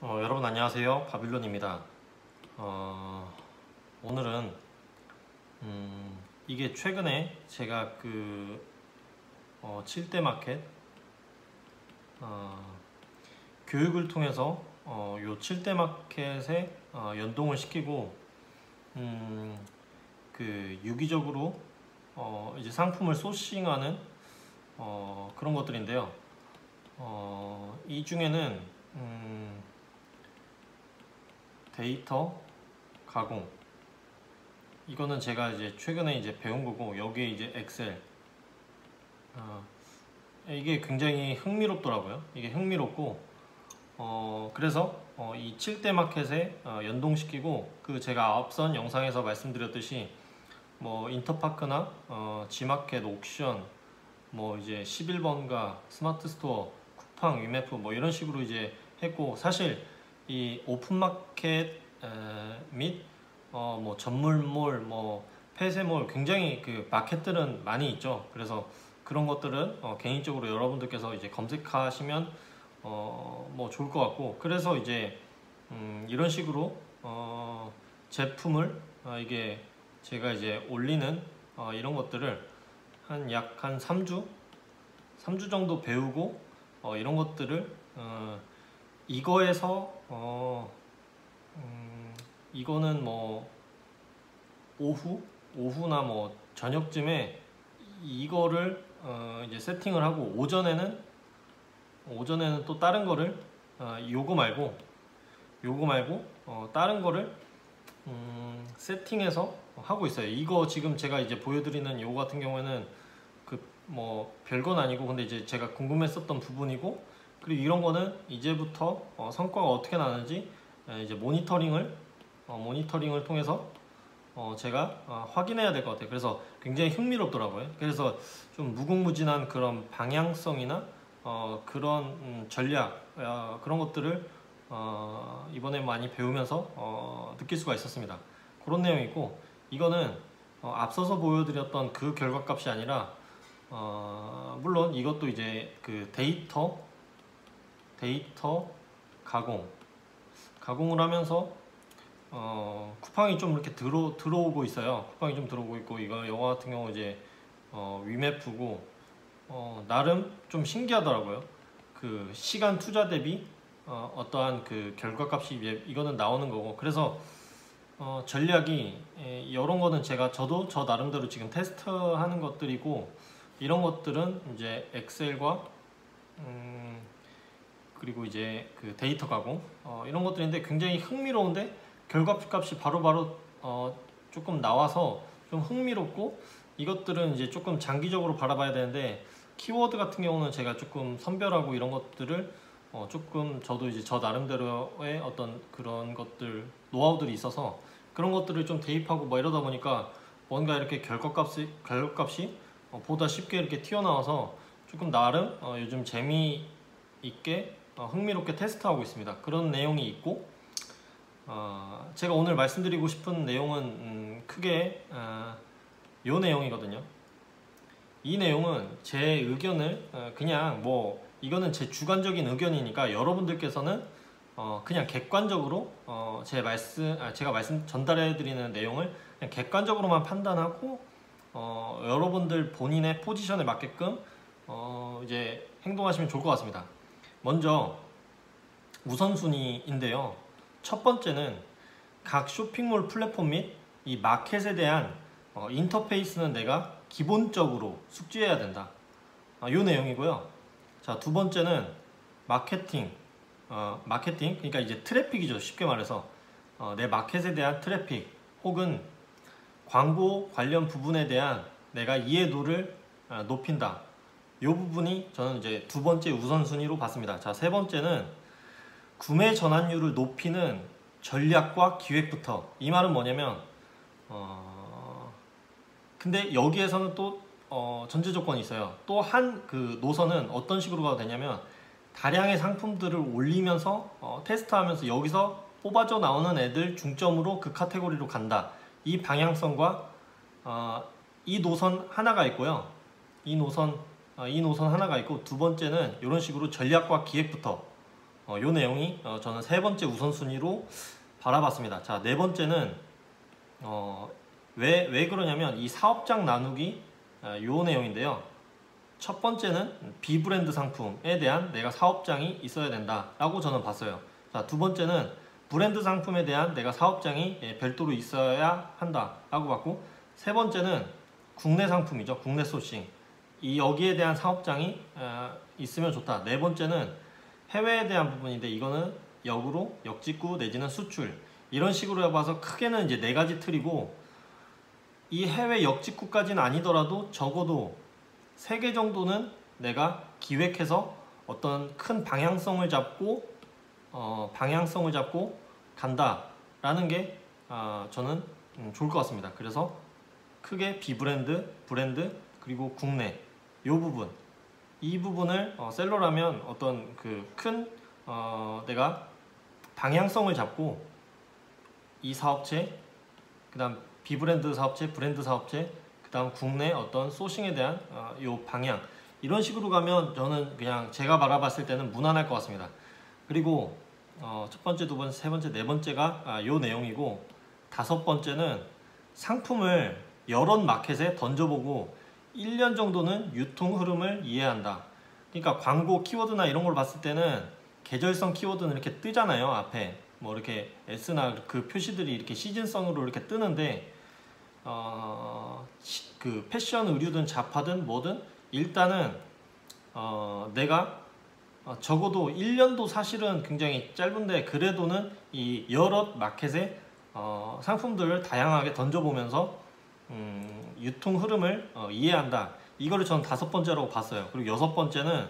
여러분 안녕하세요. 바빌론입니다. 오늘은 이게 최근에 제가 7대 마켓 교육을 통해서 요 7대 마켓에 연동을 시키고 유기적으로 이제 상품을 소싱하는 그런 것들인데요. 이 중에는 데이터 가공, 이거는 제가 이제 최근에 이제 배운 거고, 여기에 이제 엑셀, 이게 굉장히 흥미롭더라고요. 이게 흥미롭고, 그래서 이 7대 마켓에 연동시키고, 제가 앞선 영상에서 말씀드렸듯이 뭐 인터파크나 지마켓, 옥션, 뭐 이제 11번가, 스마트 스토어, 쿠팡, 위메프 뭐 이런 식으로 이제 했고, 사실 이 오픈마켓 및 뭐 전물몰, 뭐 폐쇄몰, 굉장히 마켓들은 많이 있죠. 그래서 그런 것들은 개인적으로 여러분들께서 이제 검색하시면 뭐 좋을 것 같고, 그래서 이제 이런 식으로 제품을 이게 제가 이제 올리는 이런 것들을 약 한 3주 정도 배우고, 이런 것들을 이거에서 이거는 뭐 오후나 뭐 저녁쯤에 이거를 이제 세팅을 하고, 오전에는 또 다른 거를 요거 말고 다른 거를 세팅해서 하고 있어요. 이거 지금 제가 이제 보여드리는 요거 같은 경우에는 뭐 별건 아니고, 근데 이제 제가 궁금했었던 부분이고, 그리고 이런 거는 이제부터 성과가 어떻게 나는지 이제 모니터링을 통해서 제가 확인해야 될 것 같아요. 그래서 굉장히 흥미롭더라고요. 그래서 좀 무궁무진한 그런 방향성이나 그런 전략, 그런 것들을 이번에 많이 배우면서 느낄 수가 있었습니다. 그런 내용이 있고, 이거는 앞서서 보여드렸던 그 결과값이 아니라, 물론 이것도 이제 데이터 가공을 하면서 쿠팡이 좀 이렇게 들어오고 있어요. 쿠팡이 좀 들어오고 있고, 영화 같은 경우 이제 위메프고, 나름 좀 신기하더라고요. 시간 투자 대비 어떠한 결과값이 이거는 나오는 거고, 그래서 전략이 이런 거는 저도 저 나름대로 지금 테스트하는 것들이고, 이런 것들은 이제 엑셀과 그리고 이제 데이터 가공, 이런 것들인데 굉장히 흥미로운데, 결과값이 바로바로 조금 나와서 좀 흥미롭고, 이것들은 이제 조금 장기적으로 바라봐야 되는데, 키워드 같은 경우는 제가 조금 선별하고 이런 것들을 조금 저도 이제 저 나름대로의 어떤 그런 것들, 노하우들이 있어서 그런 것들을 좀 대입하고 뭐 이러다 보니까 뭔가 이렇게 결과값이 보다 쉽게 이렇게 튀어나와서 조금 나름 요즘 재미있게 흥미롭게 테스트하고 있습니다. 그런 내용이 있고, 제가 오늘 말씀드리고 싶은 내용은 크게 요 내용이거든요. 이 내용은 제 의견을 그냥 뭐 이거는 제 주관적인 의견이니까, 여러분들께서는 그냥 객관적으로 제가 말씀 전달해 드리는 내용을 그냥 객관적으로만 판단하고, 여러분들 본인의 포지션에 맞게끔 이제 행동하시면 좋을 것 같습니다. 먼저 우선순위인데요. 첫 번째는 각 쇼핑몰 플랫폼 및 이 마켓에 대한 인터페이스는 내가 기본적으로 숙지해야 된다. 요 내용이고요. 자, 두 번째는 마케팅, 그러니까 이제 트래픽이죠. 쉽게 말해서 내 마켓에 대한 트래픽, 혹은 광고 관련 부분에 대한 내가 이해도를 높인다. 이 부분이 저는 이제 두 번째 우선순위로 봤습니다. 자, 세 번째는 구매 전환율을 높이는 전략과 기획부터. 이 말은 뭐냐면, 근데 여기에서는 또 전제 조건이 있어요. 또 한 노선은 어떤 식으로 가도 되냐면, 다량의 상품들을 올리면서 테스트하면서 여기서 뽑아져 나오는 애들 중점으로 그 카테고리로 간다. 이 방향성과 이 노선 하나가 있고요. 이 노선 하나가 있고, 두 번째는 이런 식으로 전략과 기획부터 요 내용이 저는 세 번째 우선순위로 바라봤습니다. 자, 네 번째는 왜 그러냐면 이 사업장 나누기 요 내용인데요. 첫 번째는 비브랜드 상품에 대한 내가 사업장이 있어야 된다라고 저는 봤어요. 자, 두 번째는 브랜드 상품에 대한 내가 사업장이 별도로 있어야 한다라고 봤고, 세 번째는 국내 상품이죠. 국내 소싱. 여기에 대한 사업장이 있으면 좋다. 네 번째는 해외에 대한 부분인데, 이거는 역으로 역직구 내지는 수출, 이런 식으로 해봐서 크게는 이제 네 가지 틀이고, 이 해외 역직구까지는 아니더라도 적어도 3개 정도는 내가 기획해서 어떤 큰 방향성을 잡고 간다라는 게 저는 좋을 것 같습니다. 그래서 크게 비브랜드, 브랜드, 그리고 국내 이 부분을 셀러라면 어떤 그 큰 내가 방향성을 잡고 이 사업체, 그 다음 비브랜드 사업체, 브랜드 사업체, 그 다음 국내 어떤 소싱에 대한 요 방향, 이런 식으로 가면 저는 그냥 제가 바라봤을 때는 무난할 것 같습니다. 그리고 첫 번째, 두 번째, 세 번째, 네 번째가 요 내용이고, 다섯 번째는 상품을 여러 마켓에 던져보고 1년 정도는 유통 흐름을 이해한다. 그러니까 광고 키워드나 이런 걸 봤을 때는 계절성 키워드는 이렇게 뜨잖아요. 앞에 뭐 이렇게 S나 그 표시들이 이렇게 시즌성으로 이렇게 뜨는데, 그 패션 의류든 잡화든 뭐든 일단은 내가 적어도 1년도 사실은 굉장히 짧은데, 그래도는 이 여러 마켓에 상품들을 다양하게 던져보면서 유통 흐름을 이해한다. 이거를 저는 다섯 번째라고 봤어요. 그리고 여섯 번째는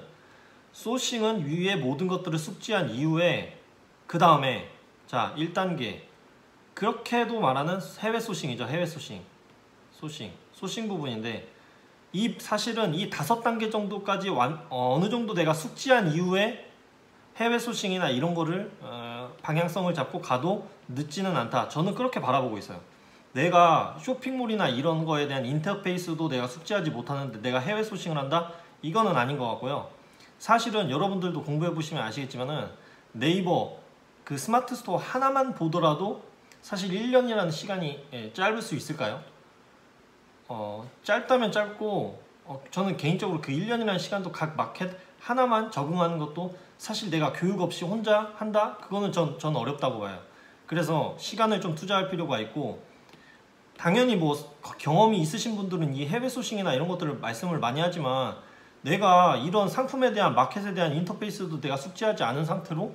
소싱은 위의 모든 것들을 숙지한 이후에 그 다음에 자 1단계, 그렇게도 말하는 해외 소싱이죠. 해외 소싱 부분인데, 사실은 이 5단계 정도까지 어느 정도 내가 숙지한 이후에 해외 소싱이나 이런 거를 방향성을 잡고 가도 늦지는 않다. 저는 그렇게 바라보고 있어요. 내가 쇼핑몰이나 이런 거에 대한 인터페이스도 내가 숙지하지 못하는데 내가 해외 소싱을 한다? 이거는 아닌 것 같고요. 사실은 여러분들도 공부해 보시면 아시겠지만은 네이버 그 스마트 스토어 하나만 보더라도 사실 1년이라는 시간이 짧을 수 있을까요? 짧다면 짧고, 저는 개인적으로 그 1년이라는 시간도 각 마켓 하나만 적응하는 것도 사실 내가 교육 없이 혼자 한다? 그거는 전 어렵다고 봐요. 그래서 시간을 좀 투자할 필요가 있고, 당연히 뭐 경험이 있으신 분들은 이 해외 소싱이나 이런 것들을 말씀을 많이 하지만, 내가 이런 상품에 대한 마켓에 대한 인터페이스도 내가 숙지하지 않은 상태로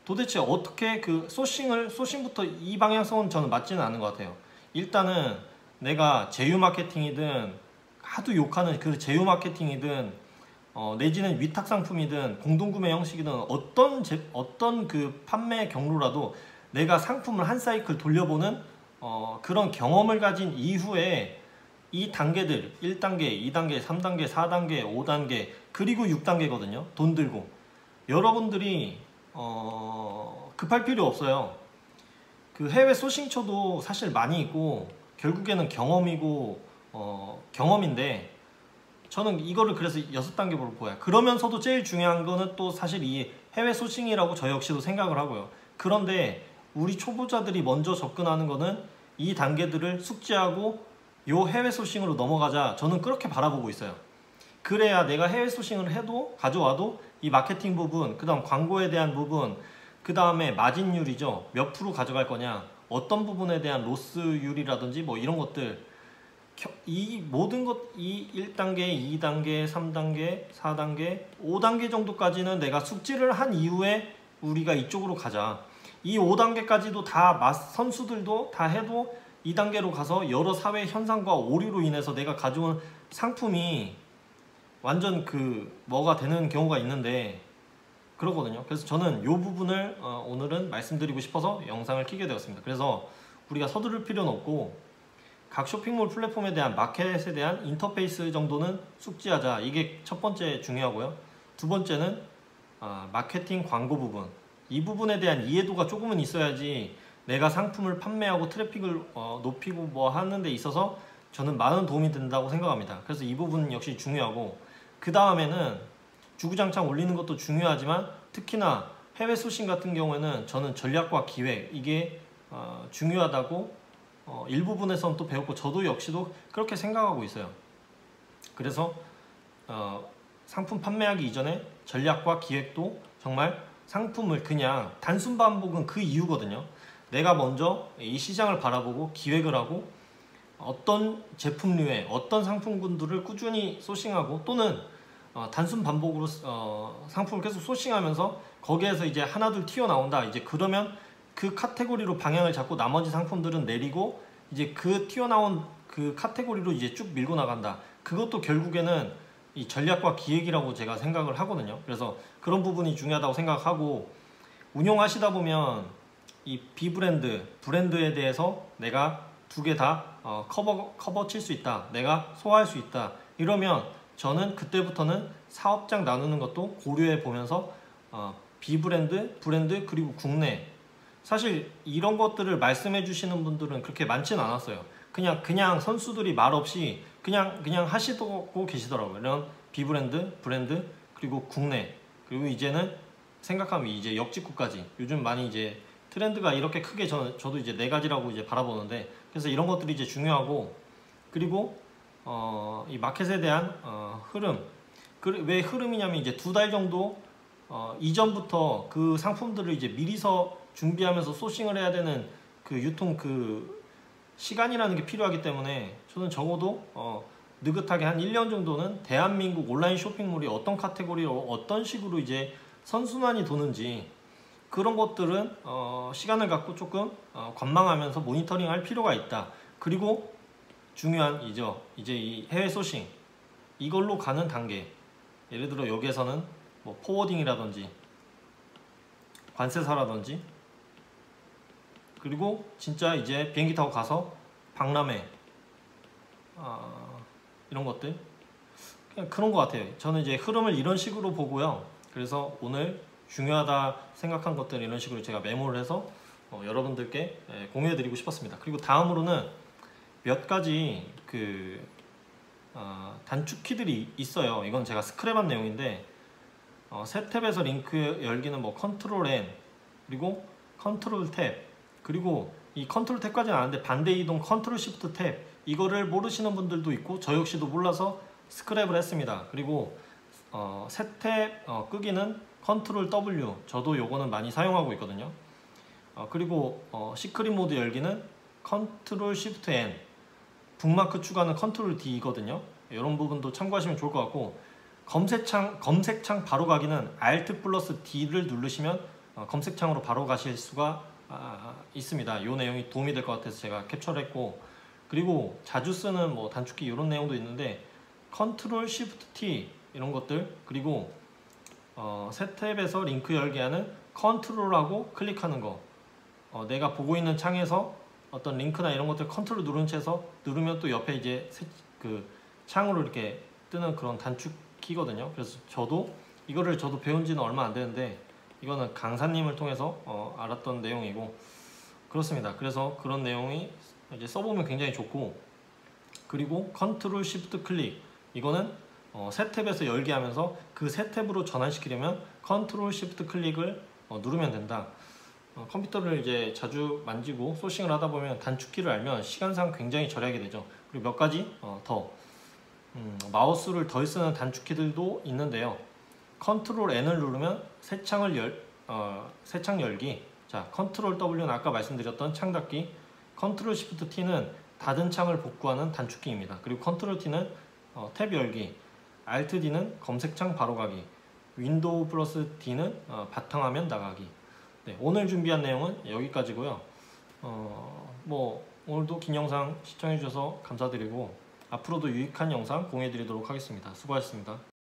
도대체 어떻게 그 소싱부터 이 방향성은 저는 맞지는 않은 것 같아요. 일단은 내가 제휴 마케팅이든 하도 욕하는 그 제휴 마케팅이든 내지는 위탁 상품이든 공동구매 형식이든 어떤 그 판매 경로라도 내가 상품을 한 사이클 돌려보는 그런 경험을 가진 이후에 이 단계들 1단계, 2단계, 3단계, 4단계, 5단계 그리고 6단계거든요. 돈 들고 여러분들이 급할 필요 없어요. 그 해외 소싱처도 사실 많이 있고 결국에는 경험인데, 저는 이거를 그래서 6단계로 보여요. 그러면서도 제일 중요한 거는 또 사실 이 해외 소싱이라고 저 역시도 생각을 하고요. 그런데 우리 초보자들이 먼저 접근하는 거는 이 단계들을 숙지하고 요 해외 소싱으로 넘어가자, 저는 그렇게 바라보고 있어요. 그래야 내가 해외 소싱을 해도 가져와도 이 마케팅 부분, 그 다음 광고에 대한 부분, 그 다음에 마진율이죠. 몇 프로 가져갈 거냐, 어떤 부분에 대한 로스율이라든지 뭐 이런 것들, 이 모든 것, 이 1단계, 2단계, 3단계, 4단계, 5단계 정도까지는 내가 숙지를 한 이후에 우리가 이쪽으로 가자. 이 5단계까지도 다 선수들도 다 해도 2단계로 가서 여러 사회 현상과 오류로 인해서 내가 가져온 상품이 완전 뭐가 되는 경우가 있는데 그러거든요. 그래서 저는 이 부분을 오늘은 말씀드리고 싶어서 영상을 켜게 되었습니다. 그래서 우리가 서두를 필요는 없고 각 쇼핑몰 플랫폼에 대한 마켓에 대한 인터페이스 정도는 숙지하자. 이게 첫 번째 중요하고요. 두 번째는 마케팅 광고 부분, 이 부분에 대한 이해도가 조금은 있어야지 내가 상품을 판매하고 트래픽을 높이고 뭐 하는 데 있어서 저는 많은 도움이 된다고 생각합니다. 그래서 이 부분 역시 중요하고, 그 다음에는 주구장창 올리는 것도 중요하지만 특히나 해외 소싱 같은 경우에는 저는 전략과 기획 이게 중요하다고 일부분에서는 또 배웠고 저도 역시도 그렇게 생각하고 있어요. 그래서 상품 판매하기 이전에 전략과 기획도 정말 상품을 그냥 단순 반복은 그 이유거든요. 내가 먼저 이 시장을 바라보고 기획을 하고 어떤 제품류에 어떤 상품군들을 꾸준히 소싱하고 또는 단순 반복으로 상품을 계속 소싱하면서 거기에서 이제 하나둘 튀어나온다. 이제 그러면 그 카테고리로 방향을 잡고 나머지 상품들은 내리고 이제 그 튀어나온 그 카테고리로 이제 쭉 밀고 나간다. 그것도 결국에는 이 전략과 기획이라고 제가 생각을 하거든요. 그래서 그런 부분이 중요하다고 생각하고 운용하시다 보면 이 비브랜드, 브랜드에 대해서 내가 두 개 다 커버 칠 수 있다. 내가 소화할 수 있다. 이러면 저는 그때부터는 사업장 나누는 것도 고려해 보면서 비브랜드, 브랜드 그리고 국내 사실 이런 것들을 말씀해 주시는 분들은 그렇게 많지는 않았어요. 그냥 선수들이 말 없이 그냥 하시고 계시더라고요. 이런 비브랜드, 브랜드 그리고 국내 그리고 이제는 생각하면 이제 역직구까지 요즘 많이 이제 트렌드가 이렇게 크게 저도 이제 네 가지라고 이제 바라보는데 그래서 이런 것들이 이제 중요하고 그리고 이 마켓에 대한 흐름 왜 흐름이냐면 이제 2달 정도 이전부터 그 상품들을 이제 미리서 준비하면서 소싱을 해야 되는 그 유통 그 시간이라는 게 필요하기 때문에 저는 적어도 느긋하게 한 1년 정도는 대한민국 온라인 쇼핑몰이 어떤 카테고리로 어떤 식으로 이제 선순환이 도는지 그런 것들은 시간을 갖고 조금 관망하면서 모니터링 할 필요가 있다. 그리고 중요한 이제 이 해외 소싱 이걸로 가는 단계 예를 들어 여기에서는 뭐 포워딩이라든지 관세사라든지 그리고 진짜 이제 비행기 타고 가서 박람회 이런 것들 그냥 그런 것 같아요. 저는 이제 흐름을 이런 식으로 보고요. 그래서 오늘 중요하다 생각한 것들 이런 식으로 제가 메모를 해서 여러분들께 공유해 드리고 싶었습니다. 그리고 다음으로는 몇 가지 그 단축키들이 있어요. 이건 제가 스크랩한 내용인데 새 탭에서 링크 열기는 뭐 컨트롤 N 그리고 컨트롤 탭 그리고 이 컨트롤 탭까지는 아는데 반대 이동 컨트롤 시프트 탭 이거를 모르시는 분들도 있고 저 역시도 몰라서 스크랩을 했습니다. 그리고 새 탭 끄기는 컨트롤 W 저도 요거는 많이 사용하고 있거든요. 그리고 시크릿 모드 열기는 컨트롤 시프트 N 북마크 추가는 컨트롤 D거든요. 이런 부분도 참고하시면 좋을 것 같고 검색창 바로 가기는 Alt 플러스 D를 누르시면 검색창으로 바로 가실 수가 있습니다. 이 내용이 도움이 될 것 같아서 제가 캡처를 했고 그리고 자주 쓰는 뭐 단축키 이런 내용도 있는데 컨트롤 시프트 T 이런 것들 그리고 새 탭에서 링크 열기 하는 컨트롤하고 클릭하는 거 내가 보고 있는 창에서 어떤 링크나 이런 것들 컨트롤 누른 채서 누르면 또 옆에 이제 그 창으로 이렇게 뜨는 그런 단축키거든요. 그래서 이거를 저도 배운 지는 얼마 안 되는데 이거는 강사님을 통해서 알았던 내용이고 그렇습니다. 그래서 그런 내용이 이제 써보면 굉장히 좋고 그리고 컨트롤 시프트 클릭 이거는 새 탭에서 열기 하면서 그 새 탭으로 전환시키려면 컨트롤 시프트 클릭을 누르면 된다. 컴퓨터를 이제 자주 만지고 소싱을 하다 보면 단축키를 알면 시간상 굉장히 절약이 되죠. 그리고 몇 가지 더 마우스를 덜 쓰는 단축키들도 있는데요. 컨트롤 N을 누르면 새 창 열기 자 컨트롤 W는 아까 말씀드렸던 창 닫기 컨트롤 시프트 T는 닫은 창을 복구하는 단축키입니다. 그리고 컨트롤 T는 탭 열기 Alt D는 검색창 바로 가기 윈도우 플러스 D는 바탕화면 나가기 네, 오늘 준비한 내용은 여기까지고요. 뭐 오늘도 긴 영상 시청해 주셔서 감사드리고 앞으로도 유익한 영상 공유해 드리도록 하겠습니다. 수고하셨습니다.